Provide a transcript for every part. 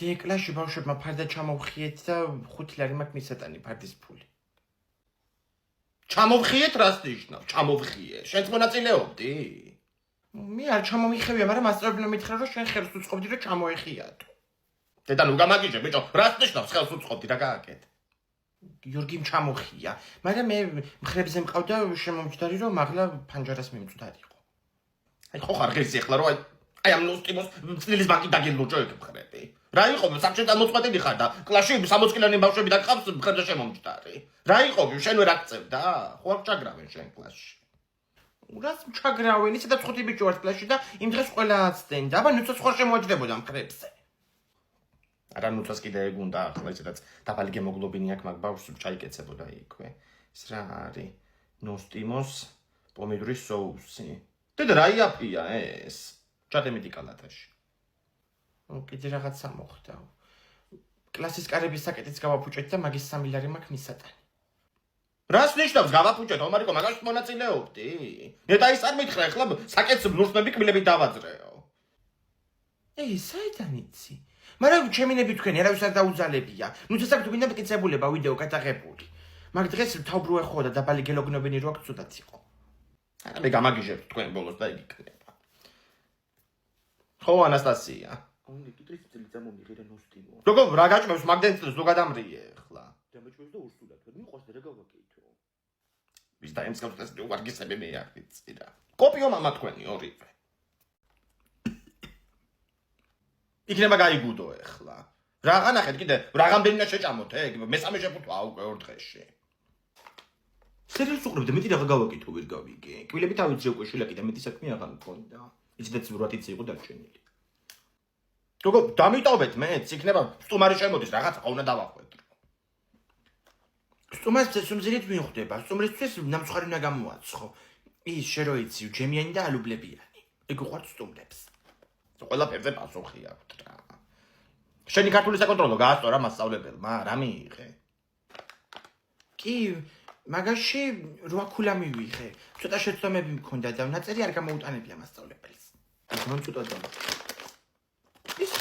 დიეკლაში ბავშვებმა ფარდა ჩამოვხიეთ და 5 ლარი მაქვს მისატანი ფარდის ფული. ჩამოვხიეთ რას ნიშნავს? ჩამოვხიე. შენც მონაწილეობდი? მე არ ჩამომიხევია, მაგრამ მასწავლებელმა მითხრა, რომ შენ ხელს უწყობდი, რომ ჩამოეხიათო. დედა ნუ გამაგიჟე, ბიჭო, რას ნიშნავს ხელს უწყობდი რა გააკეთე? გიორგიმ ჩამოხია, მაგრამ მე მხრებზე მყავდა შემომჯდარი, რომ მაღლა ფანჯარას მიმწვდარიყო. აი ხო ხარ ღირსი ახლა რომ აი ამ ნოსტიმოს წილის ბანკი დაგელოჯო ეგ მხრები. რა იყო სამშობლო მოწყვეტილი ხარ და კლასში 60 კილიანი ბავშვები დაგყავს მხრებზე შემომჯდარი. რა იყო შენ ვერ აქცევდა? ხო არ ჩაგრავენ შენ კლასში. რას ჩაგრავენ, ისე და წუთი ბიჭო ვარ კლასში და იმ დღეს ყველა აცდენდა. აბა ნუცას ხარ შემოაჯდებოდა მხრებზე. არა ნუცას კიდე ეგ უნდა ახლა ისედაც დაბალი გემოგლობინი აქვს მაგ ბავშვს ჩაიკეცებოდა იქვე. ეს რა არის? ნოსტიმოს პომიდორის соуსი. დედა რა იაფია ეს? ჩადემიდი კალათაში. კიდე რაღაცა მოხდა. კლასის კარების საკეთიც გავაფუჭეთ და მაგის 3 ლარი მაქვს მისატანი. რას ნიშნავს გავაფუჭეთ? ომარიკო მაგაში მონაწილეობდი? ნეტა ის არ მითხრა ახლა საკეთს ბლურსმები კბილებით დავაძრეო. საიდან იცი? მაგრამ ჩემინები თქვენი არავის არ დაუძალებია. ნუ წესაკ თუ გინდა მტკიცებულება ვიდეო გადაღებული. მაგ დღეს თავბრუე ხო და დაბალი გელოგნობინი რო აქ ცუდად იყო. მე გამაგიჟებ თქვენ ბოლოს და იგი იქნება. ხო ანასტასია. Only კიდრის წელი წამომიღირე ნოსტიმო. როგორ რა გაჭმევს მაგდენ წელს რო გადამრიე ახლა. დამაჭმევს და ურსულად ვერ მიყვარს და რა გავაკეთო. ვის დაემსგავს ეს ვარგისები მე არ ვიცი რა. კოპიო მამა თქვენი ორივე. იქნება გაიგუდო ახლა. რაღა ნახეთ კიდე რაღამდენია შეჭამოთ ეგ მესამე შეფუთვა უკვე ორ დღეში. სერიალს უყურებდი, მეტი რაღა გავაკეთო ვერ გავიგე. კბილები თავიც უკვე შვილაკი და მეტი საქმე აღარ მქონდა. იცით ზურვად იცი იყო დარჩენილი. როგორ დამიტოვეთ მეც იქნება სტუმარი შემოდის რაღაცა უნდა დავახვედრო. სტუმარს წესუმზირით მიხვდება. სტუმრისთვის ნამცხარი უნდა გამოაცხო. ის შე რო იცი, ჯემიანი და ალუბლებიანი. ეგ უყვართ სტუმრებს. ყველაფერზე პასუხი აქვს რა. შენი ქართული საკონტროლო გაასწორა მასწავლებელმა, რა მიიღე? კი, მაგაში 8 ქულა მივიღე. ცოტა შეცდომები მქონდა და ნაწერი არ გამოუტანებია მასწავლებელს. მან ცოტა და ის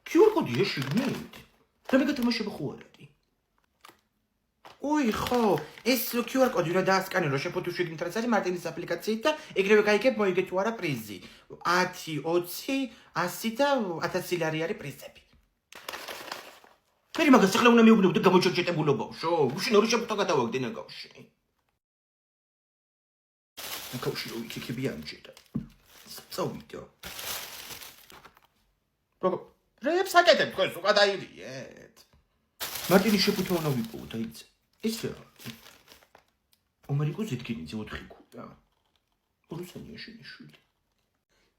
QR კოდია შიგნით. და მე გათამაშება ხო არ არის? ოი ხო, ეს QR კოდი რა დაასკანერო შეფოთო შეგნით რაც არის მარტინის აპლიკაციით და ეგრევე გაიგებ მოიგე თუ არა პრიზი. 10, 20, 100 და 1000 ლარი არის პრიზები. მე მაგას ახლა უნდა მეუბნებო და გამოჩერჩეტებულობა ვშო. უშინ ორი შეფოთო გადავაგდე ნაგავში. ნაგავში რო იქიქები ამჭირდა. წავიდო. როგორ რეებს აკეთებ თქვენ სულ გადაირიეთ. მარტინის შეფოთო უნდა ვიპოვო და იცი. ეს რა? ომარიკო ზეთკინიძე 4 ქულა. რუსენია შენი შვილი.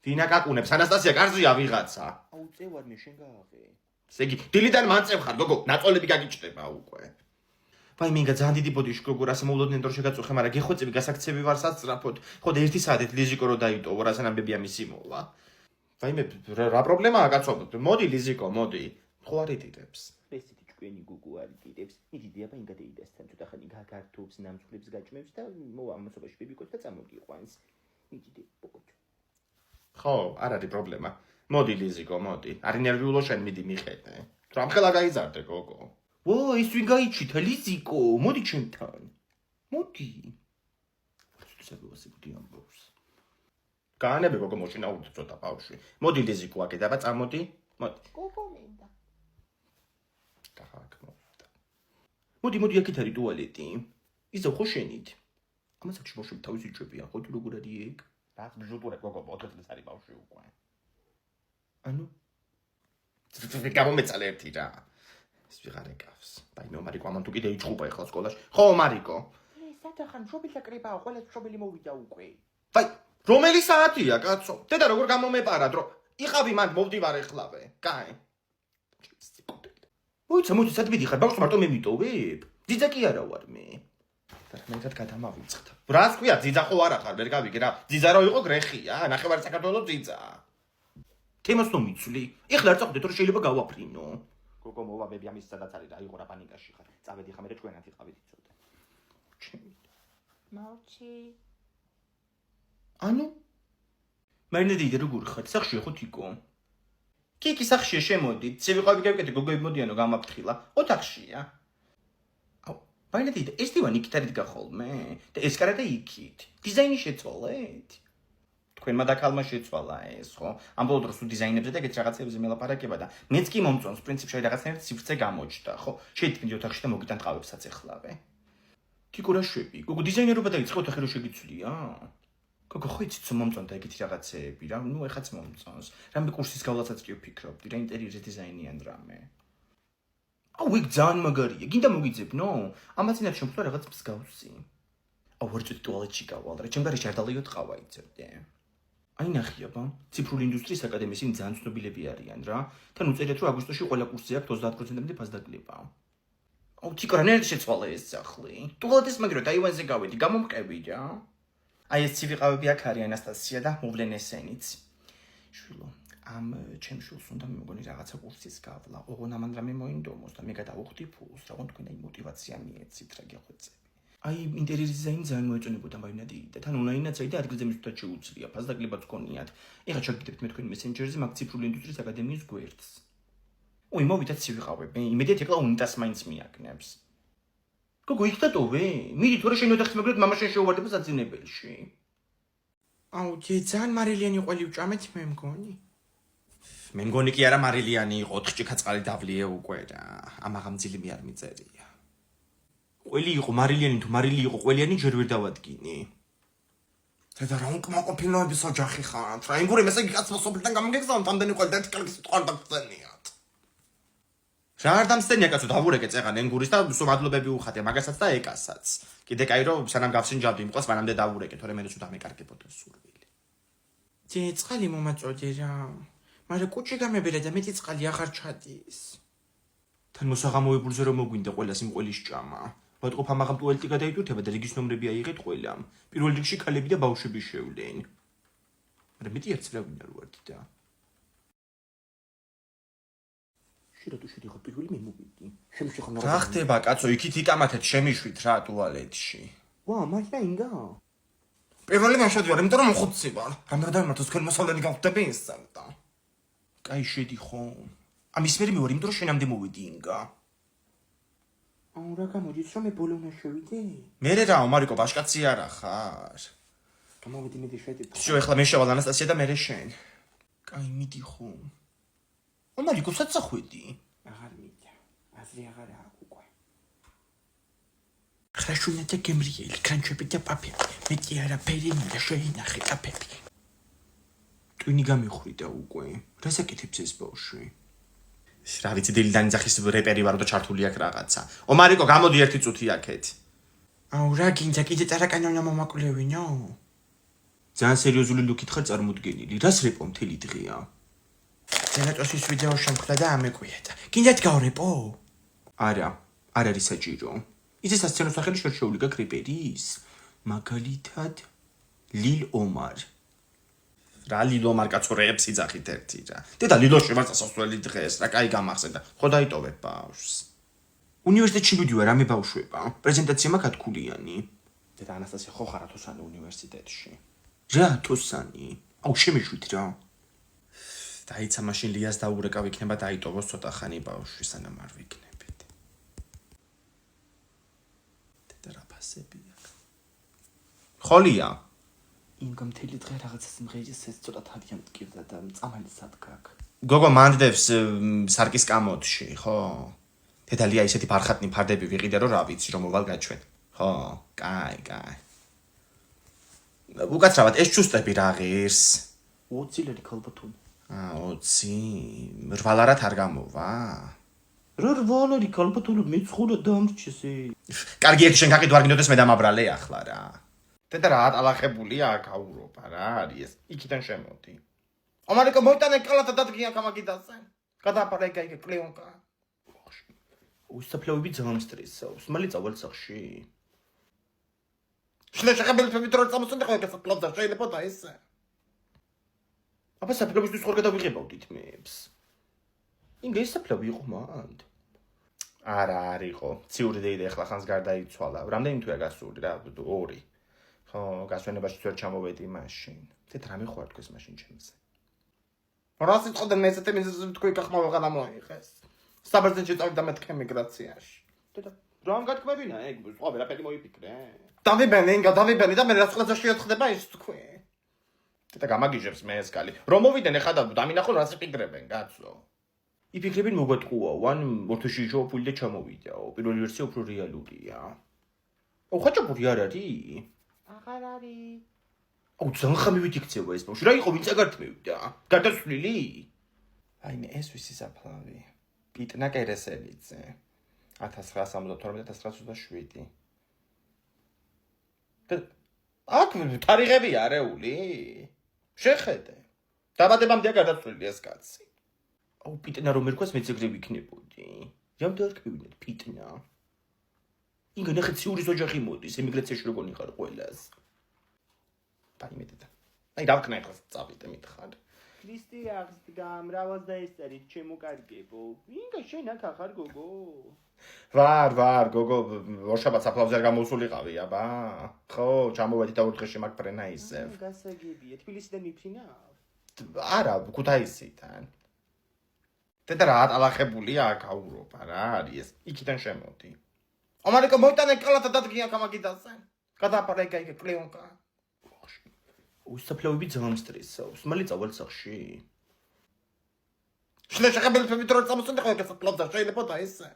დინა კაკუნებს ანასტასია კარზია ვიღაცა. აუ წევარ მე შენ გააღე. ესე იგი დილიდან მანწევ ხარ გოგო ნაწოლები გაგიჭდება უკვე. ვაი მინდა ძალიან დიდი ბოდიში გოგო რას მოვлодნენ დრო შეგაწუხე, მაგრამ გეხვეწები გასაქცევი ვარ სასწრაფოდ. ხო და 1 საათით ლიზიკო რო დაიტოვო, რასან ამბებია მისი მოვა. ვაი მე რა პრობლემაა კაცო? მოდი ლიზიკო, მოდი. ხო არ იტირებს. ესეთი ჭკვიანი გუგუ არ იტირებს. იდიდია ბა ინგადეიდასთან ცოტა ხანი გაგართობს ნამსხვრებს გაჭმევს და მოვა ამასობაში ბიბიკოს და წამოგიყვანს. იდიდე პოკოჩო. ხო, არ არის პრობლემა. მოდი ლიზიკო, მოდი. არ ინერვიულო შენ მიდი მიხედე. თუ ამხელა გაიზარდე გოგო. ო, ის ვინ გაიჩითა ლიზიკო? მოდი ჩემთან. მოდი. შესაძლოა ამბობს. გაანებე გოგო მოშინაურდი ცოტა ბავშვი. მოდი ლიზიკო აქედან აბა წამოდი. მოდი. გოგო მინდა. დახაკ მოვიდა. მოდი აქეთ არის ტუალეტი. იზო ხო შენით. ამას აქ შემოშვი თავის იჭებიან ხო თუ როგორ არის ეგ? რაც ბჟუტურე გოგო 4 წელს არის ბავშვი უკვე. ანუ გამომეწალე ერთი რა. ეს ვიღარ ეკავს. დაი მე მარიკო ამან თუ კიდე იჭხუპა ახლა სკოლაში. ხო მარიკო. სათახან შობილა კრებაა, ყველა შობილი მოვიდა უკვე. ვაი, რომელი საათია კაცო? დედა როგორ გამომეპარად რომ იყავი მანდ მოვდივარ ეხლავე. კაი. მოიცა სად მიდიხარ? ბავშვს მარტო მე მიტოვებ? ძიძა კი არა ვარ მე. და მეტად გადამავიწყდა. რას ქვია ძიძა ხო არა ხარ, ვერ გავიგე რა. ძიძა რო იყო გრეხია, ნახევარი საქართველოს ძიძა. თემას ნო მიცვლი. ეხლა არ წახვდეთ რომ შეიძლება გავაფრინო. გოგო მოვა ბები ამის სადაც არის და აიღო რა პანიკაში ხარ. წავედი ხა მე ჩვენად იყავით იცოდე. მოვჩი. ანუ მარინედი როგორ ხარ? სახშია ხო თიკო? კიკი სახშია შემოდით, ცივი გავიკეთე გოგოები მოდიანო გამაფრთხილა. ოთახშია. აუ, ბაინეთი ეს დივანი იქით არის გახოლმე და ეს კარა და იქით. დიზაინი შეცვალეთ? თქვენმა და ქალმა შეცვალა ეს, ხო? ამ ბოლო დროს თუ დიზაინებზე და ეგეთ რაღაცებზე მელაპარაკება და მეც კი მომწონს პრინციპში რაღაცნაირად სივრცე გამოჩნდა, ხო? შეიტკნით ოთახში და მოგიტან ტყავებსაც ეხლავე. კიკო რა შვები? გოგო დიზაინერობა დაიწყე ოთახი რო შეგიცვლია? გოგო ხო იცით რომ მომწონდა ეგეთი რაღაცეები რა, ნუ ეხაც მომწონს. რამე კურსის გავლაცაც კი ვფიქრობდი, რა ინტერიერზე დიზაინიან რამე. აუ იქ ძალიან მაგარია, გინდა მოგიძებნო? ამას წინათ შემთხვევა რაღაც მსგავსი. აუ ვერწვით ტუალეტში გავალ რა, ჩემ გარეშე არ დალეიო ტყავა იწევდე. აი ნახიაბა, ციფრული ინდუსტრიის აკადემიის იმ ძალიან ცნობილები არიან რა. თან უწერიათ რომ აგვისტოში ყველა კურსზე აქვს 30%-ამდე ფასდაკლება. აუ თიკო რანაირად შეცვალა ეს სახლი? ტუალეტის მაგრო დაივანზე გავედი, გამომყევი რა. აი ეს ცივი ყავები აქ არის ანასტასია და მოვლენ ესენიც. შვილო, ამ ჩემ შვილს უნდა მეგონი რაღაცა კურსის გავლა. ოღონ ამან რამე მოინდომოს და მე გადავუხდი ფულს, რა თქვენ აი мотиваცია მიეცით რა გეხვეწები. აი ინტერიერის დიზაინი ძალიან მოეწონებოდა მაინადი და თან ონლაინაც აი და ადგილზე მისვლა შეუძლია. ფასდაკლებაც გქონიათ. ეხლა ჩაგიგდებთ მე თქვენ მესენჯერზე მაგ ციფრული ინდუსტრიის აკადემიის გვერდს. ой, მოვიდეთ ცივი ყავები. იმედიათ ეკლა უნიტას მაინც მიაკნებს. გოგო იქ დატოვე? მიდი თორე შენ ოთახის მაგრად მამაშენ შეუვარდება საძინებელში. აუ ძალიან მარილიანი ყველი ვჭამეთ მე მგონი. მე მგონი კი არა მარილიანი იყო, 4 ჭიქაწყალი დავლიე უკვე რა. ამაღამძილი მე არ მიწერია. ყველი იყო მარილიანი თუ მარილი იყო ყველიანი ჯერ ვერ დავადგინი. დედა რა უკმაყოფილოების ოჯახი ხართ რა იმგური მესე კაცმა სოფლიდან გამოგეგზავნთ ამდენი ყველ და თქალი სიტყვა დაგწენიათ. რა არ დამსდენია კაცო დავურეკე წეღან ენგურის და სულ მადლობები უხატე მაგასაც და ეკასაც. კიდე კაი რომ სანამ გავსინჯავდი იმ ყოს მანამდე დავურეკე, თორე მე რო ცუდა მეკარგებოდა სურვილი. ძე წყალი მომაწოდე რა. მაგრამ კუჭი გამებერა და მეტი წყალი აღარ ჩადის. თან მოსაღამოებულზე რომ მოგვინდა ყველას იმ ყველის ჭამა. ვატყობ ამაღამ ტუალეტი გადაიტვირთება და რიგის ნომრები აიღეთ ყველამ. პირველ რიგში ქალები და ბავშვები შევლენ. მაგრამ მეტი არც რა ვინდა რო ვარდი და შედო შედიღო პირველი მე მოვიდი. შემშეხო რა ხდება კაცო, იქით იკამათეთ შემიშვით რა ტუალეტში. ვა, მართლა ინგა? პირველი მე შედივარ, იმიტომ რომ მოხუცი ვარ. რამდენი დამართ თქვენ მოსავლენი გავხდები ისევდა. კაი შედი ხო? ამის მერე მე ვარ, იმიტომ რომ შენამდე მოვიდი ინგა. აუ რა გამოდის რომ მე ბოლონა შევიდე? მერე რა, მარიკო ბაშკაცი არა ხარ? გამოვიდი მე შედი. შო ეხლა მე შევალ ანასტასია და მერე შენ. კაი მიდი ხო? მარიკო საცახვედი. აღარ მიდია. აზრი აღარ აქვს უკვე. ხრაშუნა და გემრიელი, კრანჩები და პაპები. მეტი არაფერი მინდა შეინახე პაპები. ტვინი გამიხვიდა უკვე. რა საკეთებს ეს ბავშვი? რა ვიცი დილიდან ძახის რეპერი ვარო და ჩართული აქ რაღაცა. მარიკო გამოდი ერთი წუთი აქეთ. აუ რა გინდა კიდე წარაკანონა მომაკლევინო? ძალიან სერიოზული ლუკით ხარ წარმოდგენილი. რას რეპო მთელი დღეა? ზენატოსის ვიდეო შემქმნა და ამეკვიეთა. გინდათ გავრეპო? არა, არ არის საჭირო. იცი სასცენო სახელი შერჩეული გაქვს რეპერის? მაგალითად ლილ ომარ. რა ლილ ომარ კაცო რეპს იძახით ერთი რა. დედა ლილოში ვარ სასასვლელი დღეს რა, კაი გამახსენდა. ხო დაიტოვებ ბავშვს. უნივერსიტეტში მივდივარ რამე ბავშვება. პრეზენტაცია მაქვს ათქულიანი. დედა ანასტასია ხო ხარ ათოსანი უნივერსიტეტში? რა ათოსანი? აუ შემიშვით რა. დაიცა მაშინ ლიას დაურეკავ იქნება დაიტოვოს ცოტა ხანი ბავშვი სანამ არ ვიქნებით. დედა რა ფასები აქვს. ხოლია ინგა მთელი დღე რაღაცას მღერის ცოტა თადიან მტკივდა და წამალი სადგაკ. გოგო მანდდებს სარკის კამოდში, ხო? დედა ლია ისეთი ფარხატნი ფარდები ვიყიდე რომ რა ვიცი რომ მოვალ გაჩვენ. ხო, კაი. უკაცრავად ეს ჩუსტები რა ღირს? 20 ლარი ქალბატონი. 20 რვალარად არ გამოვა? რა რვალარი ქალბატონო მეცხრა დამრჩესე. კარგი ერთი შენ გაყიდო არ გინდოდეს მე დამაბრალე ახლა რა. დედა რა ატალახებულია აქ აუროპა რა არის ეს? იქიდან შემოდი. მარიკო მოიტანე კალათა დადგია გამაგიდაზე. გადააპარა ეგ კლეონკა. უსაფლავები ძალიან სტრესავს. მალე წავალ სახში. შეხებელ ფებიტროლ წამოსუნდა ხო ეს პლაზა შეიძლება და ეს. აბა საფლავისთვის ხარ გადავიღებავდით მეებს. ინგ ეს საფლავი იყო მანდ. არა არ იყო. ციური დეიდა ახლა ხანს გარდაიცვალა. რამდენი თვეა გასული რა? 2. ხო, გასვენებაში ვერ ჩამოვედი მაშინ. თეთ რამე ხო არ თქვეს მაშინ ჩემზე. რა სიტყვა მესეთე მიზეზი თქვი გახმოვეღანა მოიღეს. საბერძნეთში წავიდა მეთქე მიგრაციაში. დედა, რამ გათქმევინა ეგ? სხვა ვერაფერი მოიფიქრე. დავიბენი და მე რაც ყველაზე შეეთხდება ის თქვი. და გამაგიჟებს მე ეს კალი. რომ მოვიდნენ ეხლა და დამინახო რაც იფიქრებენ, კაცო. იფიქრებენ მოგატყუაო, ან ორთოში ჟოპული და ჩამოვიდაო. პირველი ვერსია უფრო რეალურია. აუ ხაჭაპური არ არის? აღარ არის. აუ ძალიან ხამივით იქცევა ეს ბავშვი. რა იყო ვინ წაგართმევდა? გადასვლილი? აიმე ეს ვისი საფლავი. პიტნა კერესელიძე. 1972-1927. აქ თარიღები არეული? შეხედე. დაბადებამდე გადაწყვილი ეს კაცი. აუ პიტნა რომ ერქვას მეც ეგრე ვიქნებოდი. რამ დაარქმევინეთ პიტნა? ინგა ნახე ციურის ოჯახი მოდის, ემიგრაციაში როგორ იყარ ყველას. დაიმედეთ. აი დავკნა ეხლა წავიდე მითხარ. ქრისტე აღსდგა, მრავალს დაესწარით ჩემო კარგებო. ინგა შენ აქ ახარ გოგო. ვარ, გოგო, ორშაბათს საფლავზე არ გამოსულიყავი, აბა. ხო, ჩამოვედი და ორდღეში მაგ ფრენა ისევ. გასაგებია, თბილისიდან მიფრინავ? არა, ქუთაისიდან. და რა ატალახებულია აქ აუროპა რა არის ეს? იქიდან შემოდი. ამერიკა მოიტანე კალათა დადგია გამაგიდაზე. გადააფარა ეგ კლეონკა. უსაფლავები ძალიან სტრესავს. მალე წავალ სახში. შეხებელფებით რო წამოსვენ და ეს საფლავზე შეიძლება და ესე.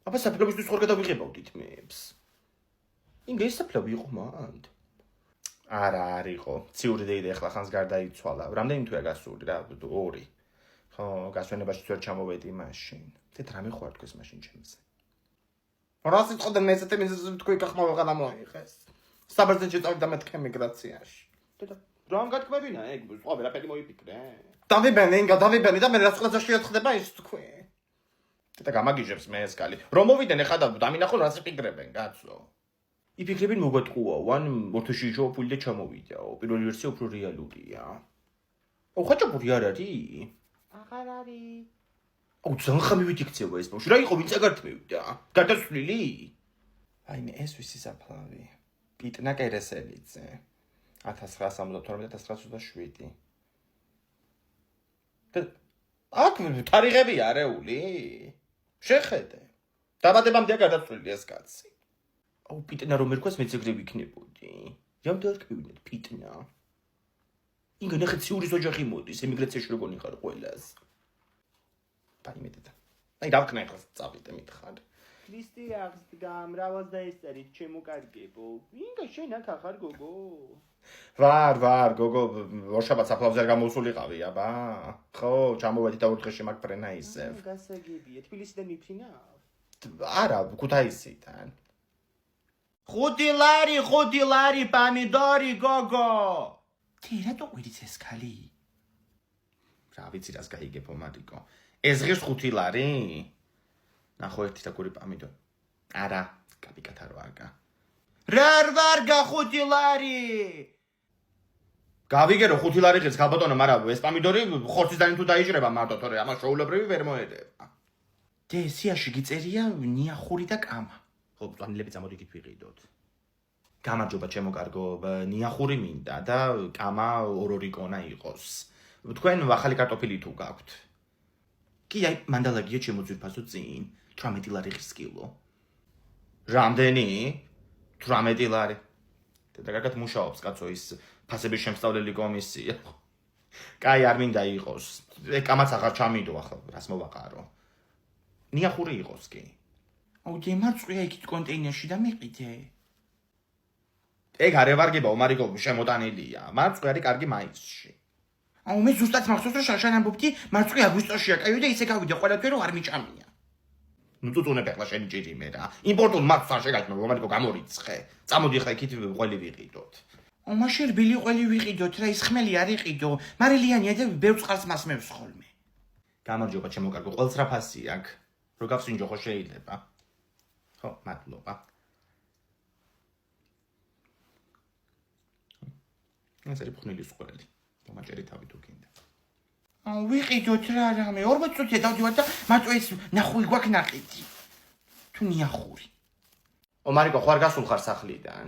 აბა საფლავისთვის ხარ გადავიღებავდით მეებს. ინგა ეს საფლავი იყო მანდ. არა არისო. ციური დეიდა ეხლა ხანს გარდაიცვალა. რამდენი თვეა გასული რა? 2. ხო, გასვენებაში ვერ ჩამოვედი მაშინ. და რამე ხوار თქვეს მაშინ ჩემზე. რა სიტყვა მესეთე მიზეზი თქვი გახმოვეღანა მოიღეს. საბერძნეთში წავიდა მეთქე მიგრაციაში. დედა, რამ გათქმევინა ეგ? სხვა ვერაფერი მოიფიქრე. დავიბენი და მე რაც ყველაზე შეეთხდება ის თქვი. და გამაგიჟებს მე ეს კალი. რომ მოვიდნენ ეხლა და დამინახო რაც იფიქრებენ, კაცო. იფიქრებენ მოგატყუაო, ან ორთოში ჟოპული და ჩამოვიდაო. პირველი ვერსია უფრო რეალურია. აუ ხაჭაპური არ არის? აღარ არის. აუ ძალიან ხამივით იქცევა ეს ბავშვი. რა იყო ვინ წაგართმევდა? გადასვლილი? აიმე ეს ვისი საფლავი. პიტნა კერესელიძე. 1972-1927. აქ თარიღები არეული? შეხედე. დაბადებამდე გადაწყვილი ეს კაცი. აუ პიტნა რომ ერქვას მეც ეგრე ვიქნებოდი. რამ დაარქმევინეთ პიტნა? ინგა ნახე ციურის ოჯახი მოდის, ემიგრაციაში როგორ იყარ ყველას. დაიმედეთ. აი დავკნა ეხლა წავიდე მითხარ. ქრისტე აღსდგა, მრავალს დაესწარით ჩემო კარგებო. ინგა შენ აქ ახარ გოგო. ვარ, გოგო, ორშაბათს საფლავზე არ გამოსულიყავი, აბა. ხო, ჩამოვედი და ორდღეში მაგ ფრენა ისევ. გასაგებია, თბილისიდან მიფრინავ? არა, ქუთაისიდან. 5 ლარი პამიდორი გოგო. თი რატო ყიდიც ეს ქალი? რა ვიცი რას გაიგებ ომარიკო. ეს ღირს 5 ლარი? ნახო ერთი და გური პამიდორი. არა, კაპიკათა რო აკა. რა ვარგა 5 ლარი? გავიგე რომ 5 ლარი ღირს გაბატონო, მაგრამ ეს პამიდორი ხორცისდანი თუ დაიჭრება მარტო, თორე ამას შოულებრივი ვერ მოედება. დე სიაში გიწერია ნიახური და კამა. ხო, პლანილები წამოდით ვიყიდოთ. გამარჯობა ჩემო კარგო, ნიახური მინდა და კამა ორ-ორი კონა იყოს. თქვენ ახალი კარტოფილი თუ გაქვთ? კი, აი, მანდალაგია ჩემო ძვირფასო წინ, 18 ლარი ღირს კილო. რამდენი? 18 ლარი. და კარგად მუშაობს კაცო ის ფასების შემსწავლელი კომისია. კაი, არ მინდა იყოს. კამაც აღარ ჩამიდო ახლა, რას მოვაყარო. ნიახური იყოს კი. აუ დემარწყვია იქით კონტეინერში და მიყიდე. ეგ არ ევარგება ომარიკო შემოტანილია. მარწყვი არის კარგი მაისში. აუ მე ზუსტად მახსოვს რომ შანშან ამბობდი მარწყვი აგვისტოშია კაიო და ისე გავიდე ყველა თვე რომ არ მიჭამია. ნუ წუწუნებ ახლა შენი ჭირიმე რა. იმპორტულ მარწს არ შეგაჭმე ომარიკო გამორიცხე. წამოდი ხა იქით ყველი ვიყიდოთ. აუ მაშინ რბილი ყველი ვიყიდოთ რა ის ხმელი არ იყიდო. მარილიანია და ბევრ წყალს მასმევს ხოლმე. გამარჯობა ჩემო კარგო, ყველს რა ფასი აქვს? რო გავსინჯო ხო შეიძლება? ხო, მადლობა. ეს არის ფხნილის ყველი. მომაჭერი თავი თუ გინდა. აუ ვიყიდოთ რა რამე 40 წუთია დავდივარ და მარტო ეს ნახური გვაქვს ნაყიდი. თუ ნიახური. ომარიკო ხوار გასულ ხარ სახლიდან?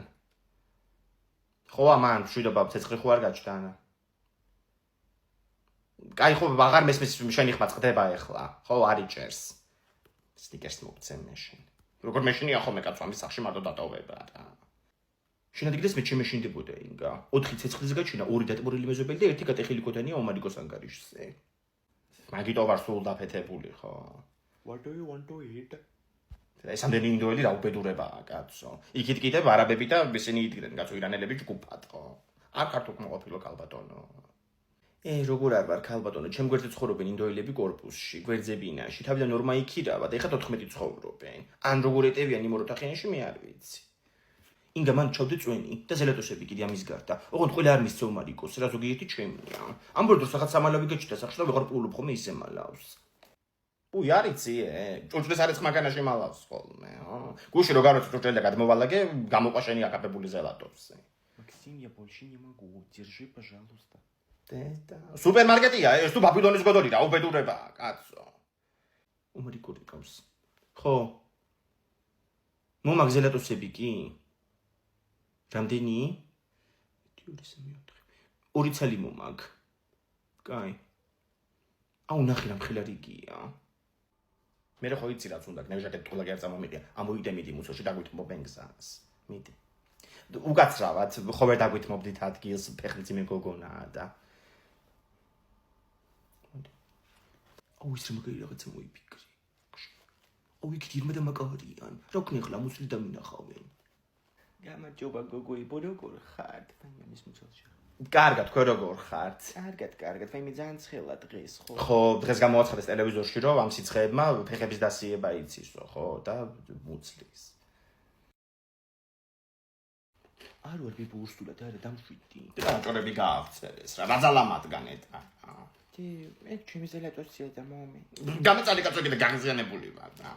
ხო, ამან მშვიდობა ცეცხლი ხო არ გაჭდა? კაი ხო აღარ მესმის შენი ხმა წდება ეხლა ხო არ იჭერს სტიკერს მოგცემ მეშინ როგორ მეშინია ხოლმე კაცო ამის სახში მარტო დატოვება რა შენადგილეს მე შემეშინდებოდა ინგა 4 ცეცხლის გაჩინა 2 დატბორილი მეზობელი და 1 გატეხილი კოდანია ომარიკოს ანგარიშზე მაგიტო ვარ სულ დაფეთებული ხო What do you want to eat? ეს ამდენი ინდოელი რა უბედურებაა კაცო იქით კიდევ არაბები და ისინი იდგნენ კაცო ირანელები ჯგუფად ხო არ ქართულმა ყოფილო ქალბატონო როგორ არ ვარ ქალბატონო ჩემ გვერდზე ცხოვრობენ ინდოელები კორპუსში გვერდზებინაში თავიდან ნორმა იქირავა და ეხლა 14 ცხოვრობენ ან როგორ ეტევიან იმ ოროთახიანში მე არ ვიცი ინგა მან ჩავდე წვენი და ზელატოსები კიდე ამის გარდა ოღონდ ყველა არ მისცე ომარიკოს რა ზოგიერთი ჩემია ამ ბორდოს რაღაც სამალავი გაჩნდა სახში და ვეღარ პულობ ხოლმე ისე მალავს უი არიცი ჭურჭლის არის მაგანაში მალავს ხოლმე გუში რო გაროცი ჭურჭელი და გადმოვალაგე გამოყვა შენი აკაფებული ზელატოსზე Максим, я больше не могу. Держи, пожалуйста. დედა სუპერმარკეტია ეს თუ ბაბილონის გოდოლი რა უბედურებაა კაცო ომარიკორი ყავს ხო მომაგ ზელატოსები კი რამდენი 2 ცალი მომაგ კაი აუ ნახე რა მხილარიგია მე რა ხო იცი რაც უნდა გნევჟაკეთ თულა გერ წამომიყია ამოიდე მიდი მუსოში დაგვითმობენ გზას მიდი უკაცრავად ხო ვერ დაგვითმობდით ადგილს ფეხლიც მე გოგონაა და აუ ის მაგარი რაღაცა მოიფიქრე აუ იქ დირმა და მაკარიან რა ქნე ხლა მუსლი დამინახავენ გამარჯობა გოგოი, როგორ ხართ? ფაიმის მუცელში. კარგად, თქვენ როგორ ხართ? კარგად, ფაიმი ძალიან ცხელა დღეს, ხო? ხო, დღეს გამოაცხადეს ტელევიზორში, რომ ამ სიცხეებმა ფეხების დასიება იცისო, ხო, და მუცლის. არ ვარ ბიბურსულად, არა დამშვიდი. და ჭორები გააღწევეს რა, რაზალამადგან ეტა. მე ჩემი ზელატოსია და მომე. გამეწალი კაცო კიდე გაღიზიანებული ვარ და.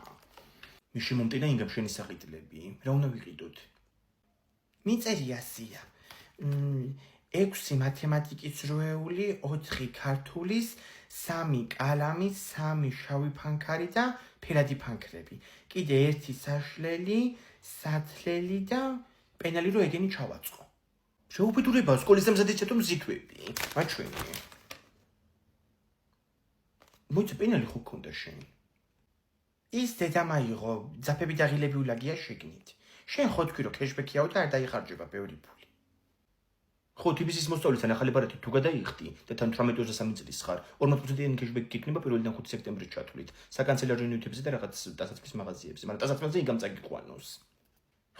მე შემომტენა ინგამ შენი სახიტლები, რა უნდა ვიყიდოთ? მიწერია სია 6 მათემატიკის როეული 4 ქართულის 3 კალამის 3 შავი ფანქარი და ფერადი ფანქრები კიდე 1 საშლელი სათლელი და პენალი რო ეგენი ჩავაწყო შეუბედურება სკოლის ამზადეთ მზითვები მაჩვენი მოიცა პენალი ხო გქონდა შენ ის დედამ აიღო ძაფები და ღილები ულაგია შეგნით შენ ხო თქვი რომ კეშბექიაო და არ დაიხარჯება ბევრი ფული. ხო თბილისის მოსწავლეთან ახალი ბარათი თუ გადაიხდი და თან 18-23 წლის ხარ 40%-იანი კეშბექი გიქნება 1-დან 5 სექტემბრის ჩათვლით. საკანცელერო ნივთებზე და რაღაც ტანსაცმლის მაღაზიებზე, მაგრამ ტანსაცმელზე იგამ წაგიყვანოს.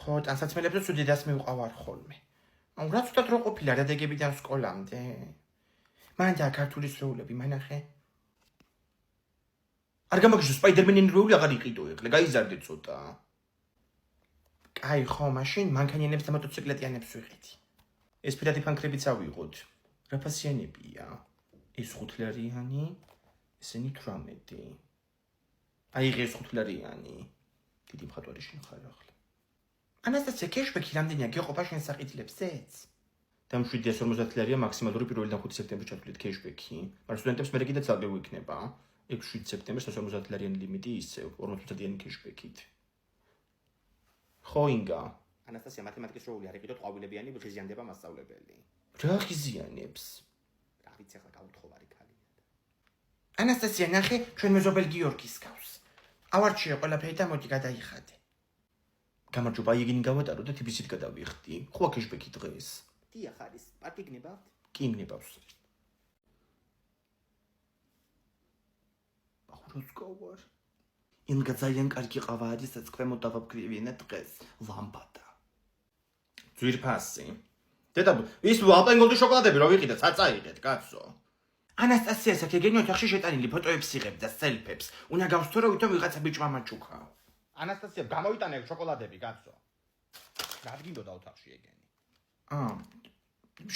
ხო, ტანსაცმელებზე თუ დედას მივყავარ ხოლმე. აუ რა ცუდად რო ყოფილა დადეგებიდან სკოლამდე. მან და ქართულის როულები მანახე. არ გამაგიჟო სპაიდერმენის როული აღარ იყიდო ეხლა, გაიზარდე ცოტა. აი ხო, მაშინ მანქანიანებს და მოტოციკლეტიანებს ვიყიდი. ეს ფერადი ფანქრებიც ავიღოთ. რა ფასიანებია? ეს 5 ესენი 18. აი ეს 5 დიდი მხატვარი შენ ხარ ახლა. ანასტასია კეშბექი რამდენია გეყოფა შენ საყიდლებზეც? და 750 მაქსიმალური 1-დან 5 სექტემბრის ჩათვლით კეშბექი. მაგრამ სტუდენტებს მე კიდე ძალზე ვიქნება. 6 სექტემბერს 150 ლიმიტი ისევ 40%-იანი კეშბექით. ხო ინგა ანასტასია მათემატიკის როული არ იყიდოთ ყვავილებიანი ღიზიანდება მასწავლებელი. რა ღიზიანებს? რა ვიცი ახლა გაუთხოვარი ქალია. ანასტასია ნახე ჩვენ მეზობელ გიორგის გავს. ავარჩიე ყველაფერი და მოდი გადაიხადე. გამარჯობა, იგინი გავატარო და თბილისით გადავიხდი. ხო კეშბექი დღეს. დიახ არის, პარკი გნებავთ? კი გნებავს. ახუროს გავარ. ინგა ძალიან კარგი ყავა არის, რაც ქვემოთ დავაბგრივინა დღეს. ლამბადა. ძვირფასი. დედა, ის ალპენგოლდი შოკოლადები რო ვიყიდე, საწაიღეთ, კაცო. ანასტასიას აქ ეგენი ოთახში შეტანილი ფოტოებს იღებდა სელფებს. უნდა გავსთო რომ ვითომ ვიღაცა ბიჭმა მაჩუქა. ანასტასია, გამოვიტანე შოკოლადები, კაცო. რა გინდოდა ოთახში ეგენი?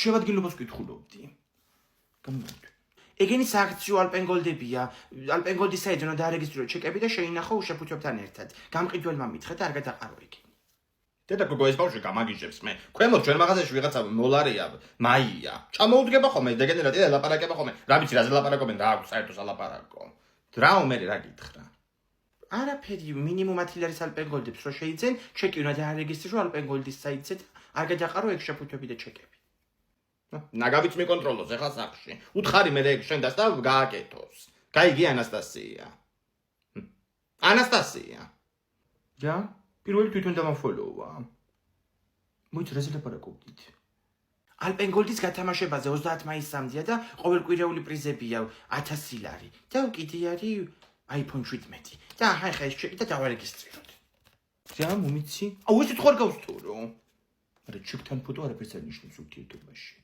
შევადგილებას კითხულობდი. გამოვიდე. ეგენი სააქციო ალპენგოლდებია. ალპენგოლდის საიდანო დაარეგისტრირო ჩეკები და შეინახო უშეფუთებთან ერთად. გამყიდველმა მითხრა და არ გადაყარო ეგენი. დედა გოგო ეს ბავშვი გამაგიჟებს მე. ქვემოთ ჩვენ მაღაზიაში ვიღაცა მოლარია, მაია. ჩამოუდგება ხოლმე დეგენერატი და ლაპარაკება ხოლმე. რა ვიცი რა ზელაპარაკობენ და აქვს საერთო სალაპარაკო. დრაო მე რა გითხრა. არაფერი მინიმუმ 10 ლარის ალპენგოლდებს რო შეიძენ, ჩეკი უნდა დაარეგისტრირო ალპენგოლდის საიტზე და არ გადაყარო ეგ შეფუთვები და ჩეკები. ნაგავიც მიკონტროლოს ეხლა სახში. უთხარი მე შენდას და გააკეთოს. გაიგი ანასტასია. ანასტასია. რა? პირველი თვითონ დამაფოლოვა. მოიწერეს ლაპარაკობდით. ალპენგოლდის გათამაშებაზე 30 მაისამდეა და ყოველკვირეული პრიზებია 1000 ლარი და კიდე არის iPhone 17 და ახლა ეს ჩეკი და დავარეგისტრიროთ. რა მომიცი? აუ ეს ხوار გავსწორო. არა ჩეკთან ფოტო არაფერს არ ნიშნავს ურთიერთობაში.